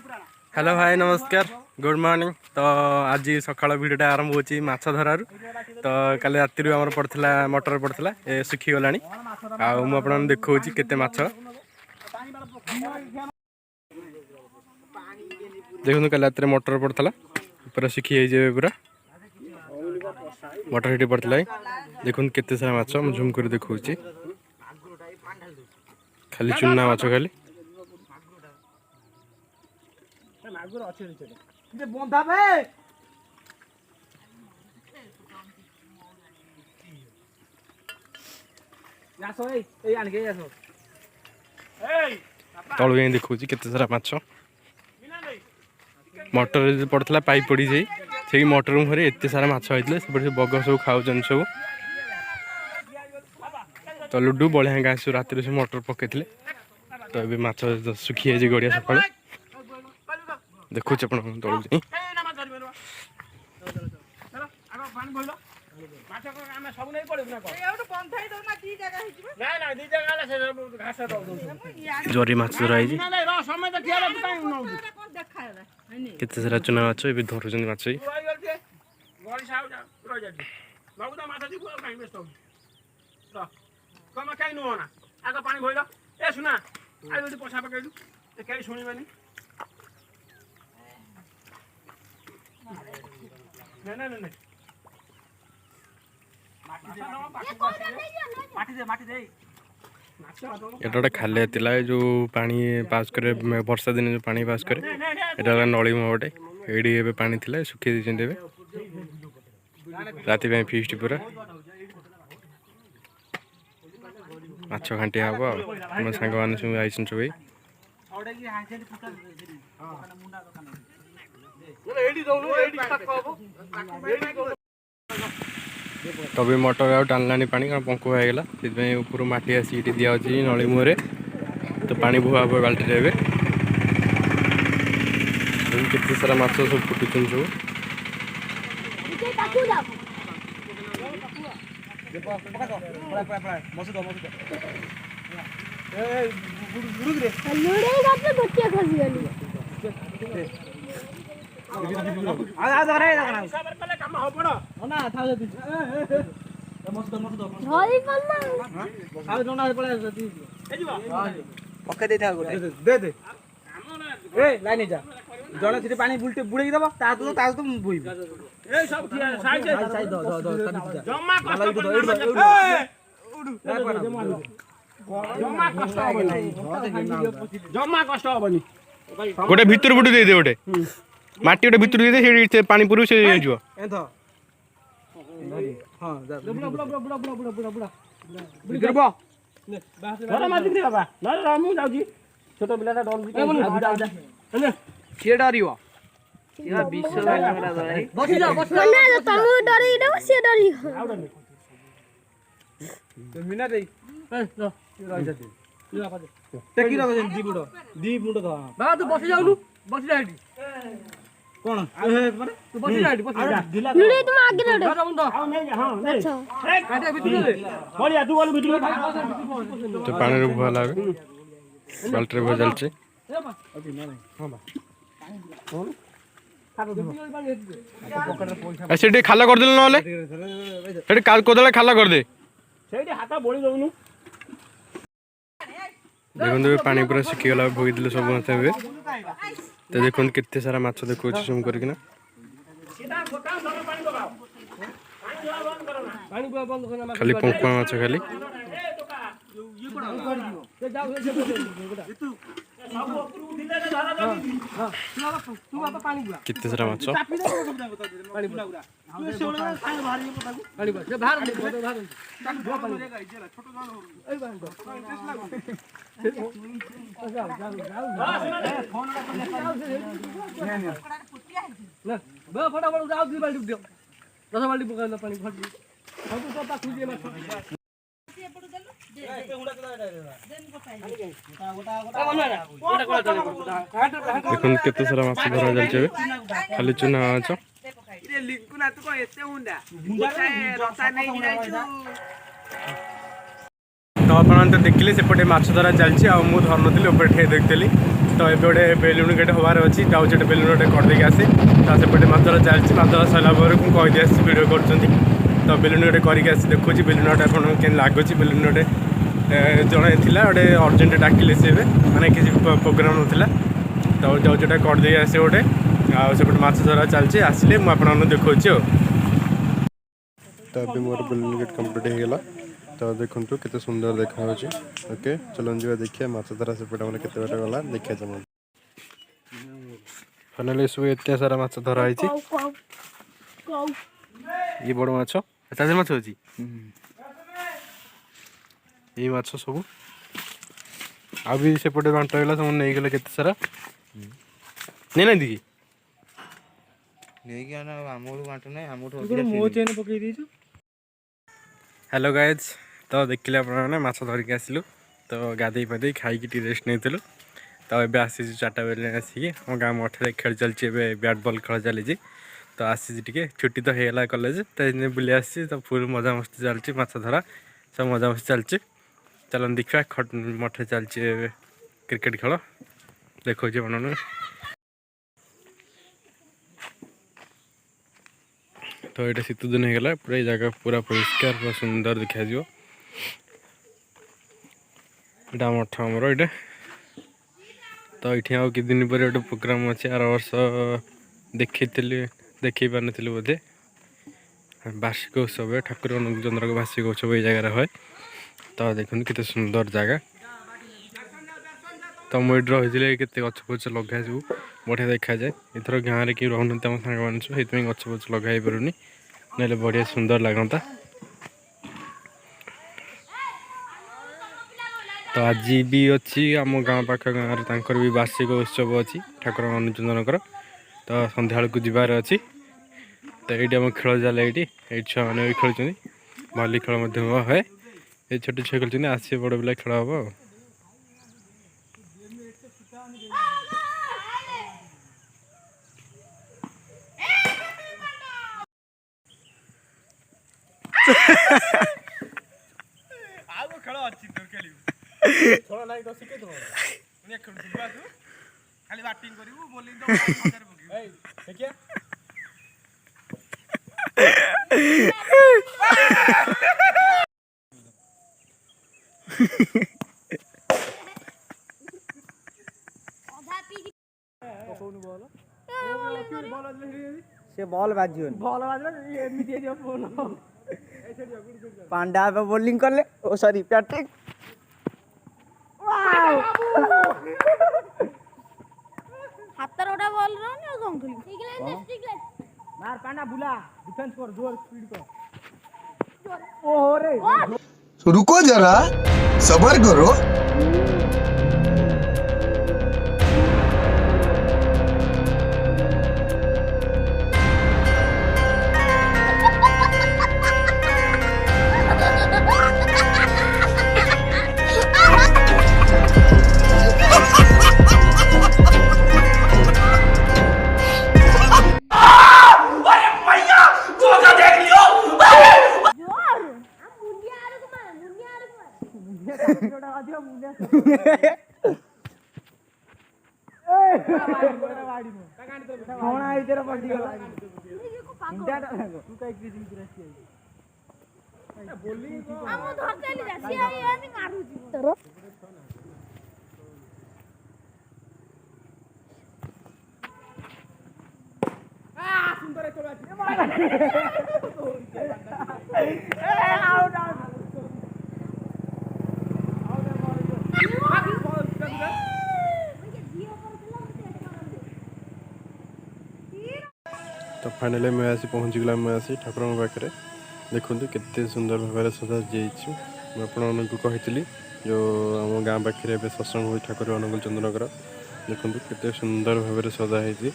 Hello भाई नमस्कार good morning. तो आज सकाळ भिडियोटा आरंभ होची माछ धरार। तो काले राति आमर पड़ता मटर पड़ता ए सुखी गलानी मु आपन देखौची केते माछ देखो काले राति मटर पड़ता पूरा सुखी जाए पूरा मटर हेटी पड़ता देखो केते सारा माछ मु झूम कर देखौची खाली चुना माछ खाली तलू जाए देखा केते सारा माछ मटर पड़ता पाइप पड़ी जाए से मटर मुहरे एत सारा माछ होते से बग सब खाऊन सब तो लुडू बढ़िया गाँस राति से मटर पकई तो ये माछ सुखी जाए गड़िया सका देखुच तलू जाए जरी माछ धराई केते सारा चुना माछ ए धरुचंदी माछ एटा गोटे खालिया थिला जो पानी पास करे वर्षा दिन जो पानी पास करे एटा नली मोटे एडी एबे पानी थिला सुखी दिछन देबे राति में फीस्ट पूरा माछ घांटी हबो हम संग माने सब आइसन सब तभी मटर आउ टाणलानी पानी कारण पंख होगला से ऊपर माटी आसी दिया नली मुहरे तो पानी बुहा बाल्टी रे केते सारा माछ सब फुटुचन सब जड़े से पानी बुड़े दब बोईबी जमा कष्ट हेनी गोटे भितर बुटी दे दे गोटे माटी गोटे भितर दे दे पानी पूर्व से जो छोट पिला सी डर तो पानी भुआ लगे बाल्टी भुआ चलছে से खाला कर देले नले काल कोदले खाला कर दे देखो पानी पूरा सुखी गला भोगी दिले सब तो देखो केते सारा माछ देखो सुम करकिना खाली पंखुआ माछ खाली कितने सारा माछ देखो केते सारा माछ धरा जाय खाली चुना माछ तो आप देखिले सेपटे माछ धरा चलती आ धर नी ऊपर ठे देखी तो ये गोटे बेलुन गेट हबार अच्छी जाऊँ गोटे बेलुन गोटे करदेक आसे तो सेपटे माछ धरा चलती माछ धरा सरला मुझे कहीदे भिडियो कर तो बेलुन गोटे करके आसी देखुची बेलुन गोटे आपको केମିତି ଲାଗୁଛି बेलुन गोटे जड़े थी गोटे अर्जेंट डाकिले सी मैंने किसी प्रोग्राम नाला तो जाऊँ गोटे करदे आसे गोटे आउटे माछ धरा चलती आसिले मुझे देखा तो अभी मोर बेलुन गेट कम्प्लीट हो गला तो देखु केते सुंदर देखा ओके चलो जी देखिए माछ धरा सेपटे मैंने केते बार गला देखिए चलो फाइनली सब इतने सारा माछ धरा ये बड़ माछ चार्जर माछ अच्छी ये माछ सब आ भी सेपटे बांटागला सब नहीं गले केते सारा नहीं ना दी हेलो गाइज तो देखिले आपने माछ धरिक आसलु तो गाधे पाधे खाई रेस्ट नहीं तो ये आसी 4टा बेले आसिक आम गाँव मठे खेल चलती बैट बॉल खेल चली तो आसी टे छुट्टी तो होगा कॉलेज तो बुले आसी तो फुल मजा मस्ती चलती माछ धरा सब मजा मस्ती चलती चलो देखा मठे चलती क्रिकेट खेल देखो मन तो ये शीत दिन होगा पूरा जगह पूरा परिष्कार पूरा सुंदर देखा यहाँ मठ आमर ये तो ये आउ कि दिन पर गोटे प्रोग्राम अच्छे आर वर्ष देखी पार नी बोधे वार्षिक उत्सव ठाकुर चंद्र का वार्षिक उत्सव ये जगार हुए तो देखते केते सुंदर जगह तो मुझे रही के गच फच लगा सब बढ़िया देखा जाए इथर गाँव में कि रोना आम सांग मान से गच फच लगे पारूनी ना बढ़िया सुंदर लगता तो आज भी अच्छी आम गाँव पाख गाँव भी वार्षिक उत्सव अच्छी ठाकुर अनुचंदनकर तो सन्ध्या को जबार अच्छी तो ये आम खेल चले ये छुआ मैंने भी खेलुं भली खेल हुए ये छोटे छुआ खेलते आस बड़ पिला खेल हम खेल अच्छी तो खेल थोड़ा लाइक शिखे तो खाली बैटिंग करू बॉलिंग तो देखिए से बॉल बाजी पांडा पे बॉलिंग कर ले ओ सॉरी बैटिंग हातर ओटा बॉल रहनी और कौन खेली ठीक ले मार पांडा बुला डिफेंस कर जोर स्पीड कर ओ हो रे रुको जरा सब्र करो कौन आई तेरा पट्टी गला मुंडा तू काई की दिन रसी आई बोलिंग हम धरते ले रसी आई आनी मारू छी आ सुंदर चलो ए आउट आउट तो फाइनली मैं आसी पहुँच गला मैं आसी ठाकुर पाखे देखु केते सुंदर भाव सजा आपको कही जो आम गाँव पाखे सत्संग हुई ठाकुर अनुकूल चंद्रकर देखु केते सुंदर भाव सजाई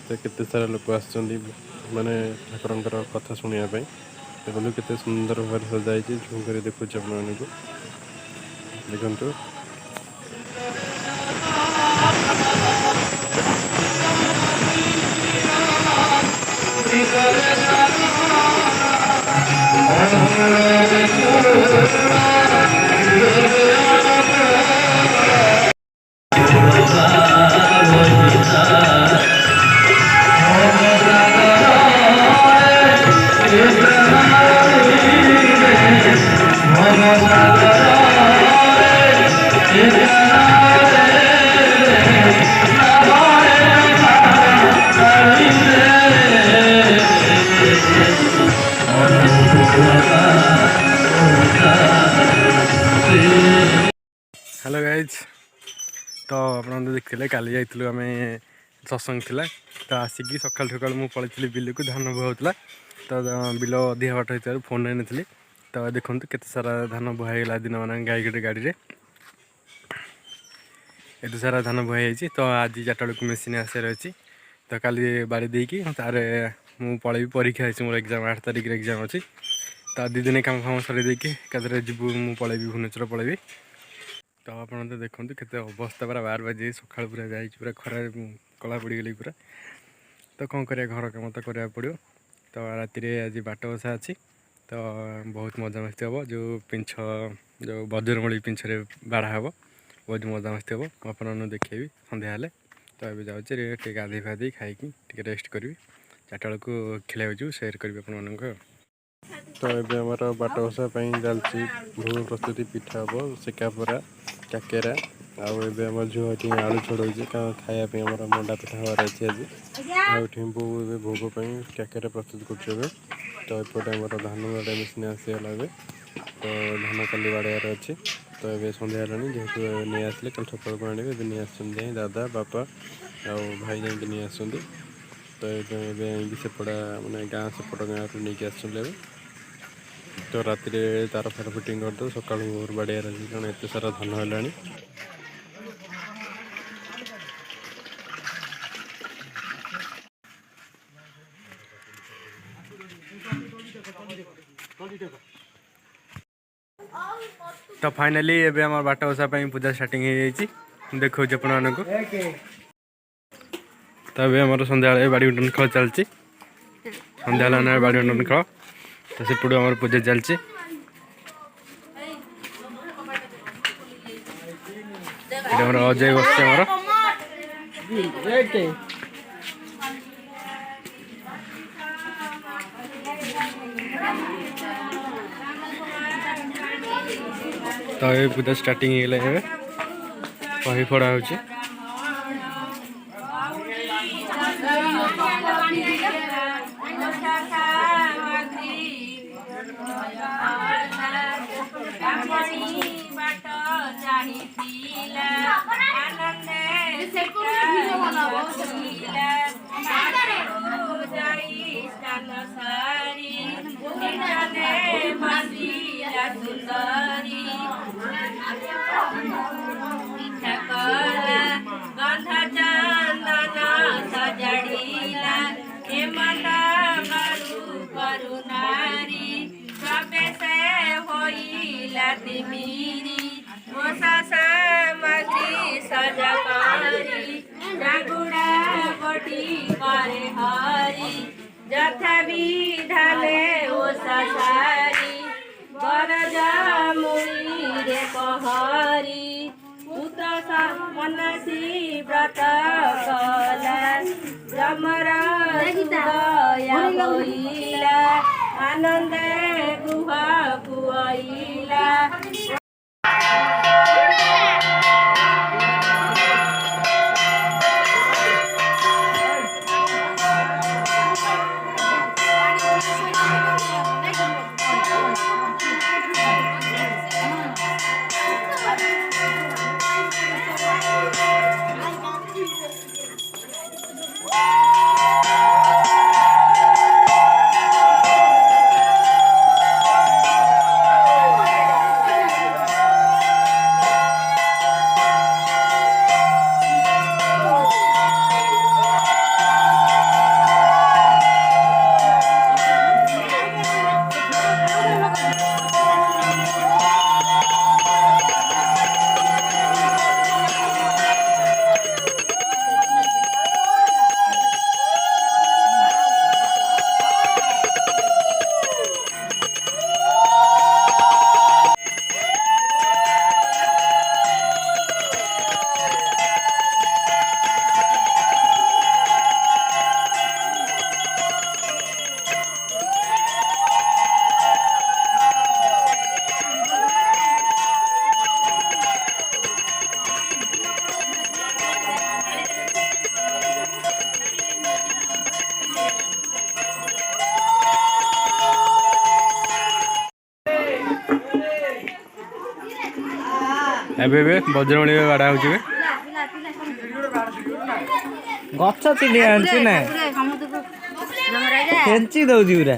तो केते सारा लोक आने ठाकुर कथा शुणापी देखो केते सुंदर भाव सजाई झूम कर देखुच आपको देखु देखिले काली जाइलु आम सत्संग थिला तो आसिकी सकाल सकाल मुझे पलैली बिल को धान बुहाऊला तो बिल अधिका बाट होता फोन नी तो देखो केते सारा धान बुहाईगला दिन मान गाई गोटे गाड़ी में एत सारा धान बुहाई तो आज 4टा बेलू मेसीन आसार अच्छी तो काली बाड़ी देकी तार मुझे पलैबी परीक्षा है मोर एग्जाम 8 तारिख एग्जाम अच्छी तो 2 दिन काम फाम सर देकी एकाधर जीवु मुझे पलैबी भुवनेश्वर पलैबी तो आप तो देखते केते अवस्था पूरा 12 बजे सका पूरा जा पूरा खरा कला पड़गली पूरा तो कौन करिया घर कम तो कराया पड़ो तो राति आज बाट बसा अच्छी तो बहुत मजा मस्ती हम जो पिंछ जो बजरमूली पिंछरे बाढ़ा हे बहुत मजा मस्ती हम आपन देखी सन्ध्या हेले तो ये जाऊँचे गाधे फाधे खाई रेस्ट करी 4टा बेलू खेल सेयार करी आप तो ये आमर बाट बसा चलती भोग प्रस्तुति पिठा हम सेकापरा काकेरा आम झुआ आलू छड़ाई खायापी आम मंडा पिठा हमार अच्छी आज आबो भोग काकेरा प्रस्तुत कर तो एपटे आम धान बाड़ा मेसीन आसीगला तो धान काली बाड़ार अच्छी तो ये सन्ध्या जेहेतु नहीं आसले कल सकाल को आने नहीं आसुँच दादा बापा आ भाई जाकि नहीं आस तो ये सेपटा मानने गाँ सेपट गाँव नहीं आसुँच तो राति तार फार फिटिंग करदे सका भोर बाड़ियार अच्छी कारण एत सारा धान है तो फाइनाली एबे आम बाट बसा पूजा स्टार्टिंग हो देखो आपण मानक तो ये आम सन्ध्या बैडमिंटन खेल चलती सन्ध्या बैडमिंटन खेल तो सेपटू आम पूजा चलती अजय बस तो ये पूजा स्टार्टिंग है कही पड़ा हो सामग्री सजकारी जागुड़ा बटी करे हरी जथा विधाने ओ सारी बरजा मुड़ी रे कहरी पुत्र मनसी व्रत कला जमर दया होइला आनंद गुहा पुआइला ଏବେ ବଜ୍ରମଣି ବାଡ଼ା ହେଉଛି ଗଛ ଚିନି ଆଣିଛୁ ନା ଖେଞ୍ଚି ଦଉଛି ପୁରା।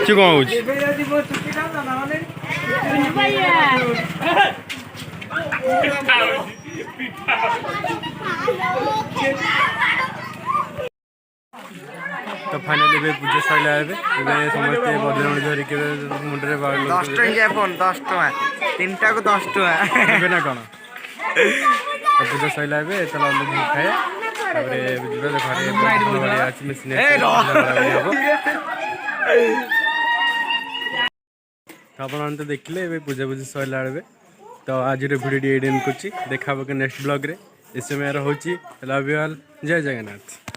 ସେ କ'ଣ ହଉଛି? तो फाइनाली ଏବେ ପୂଜା ସରିଲା। ଏବେ ସମସ୍ତେ ବଦଳୁଣି ଧରିକି ମୁଣ୍ଡରେ 10 ଟଙ୍କିଆ ଫୋନ୍ 10 ଟଙ୍କା 3ଟାକୁ 10 ଟଙ୍କା ଏବେ ନା କ'ଣ? ତ ପୂଜା ସରିଲା ଏବେ ତାହେଲେ ଅଲଗା ଖାଏ ତାପରେ ଯିବା ଘରେ ଅଛି ମେସିନ୍ ତ ଆପଣମାନେ ତ ଦେଖିଲେ ଏବେ ପୂଜାପୂଜି ସରିଲା ଏବେ। ତ ଆଜିର ଭିଡ଼ିଓଟି ଏଇଠି ଏଣ୍ଡ କରୁଛି। ଦେଖା ହେବ ନେକ୍ସଟ ବ୍ଲଗ୍ରେ। ଏ ସମୟ ହେଉଛି ଲଭ୍ ୟୁ ଅଲ୍। ଜୟ ଜଗନ୍ନାଥ।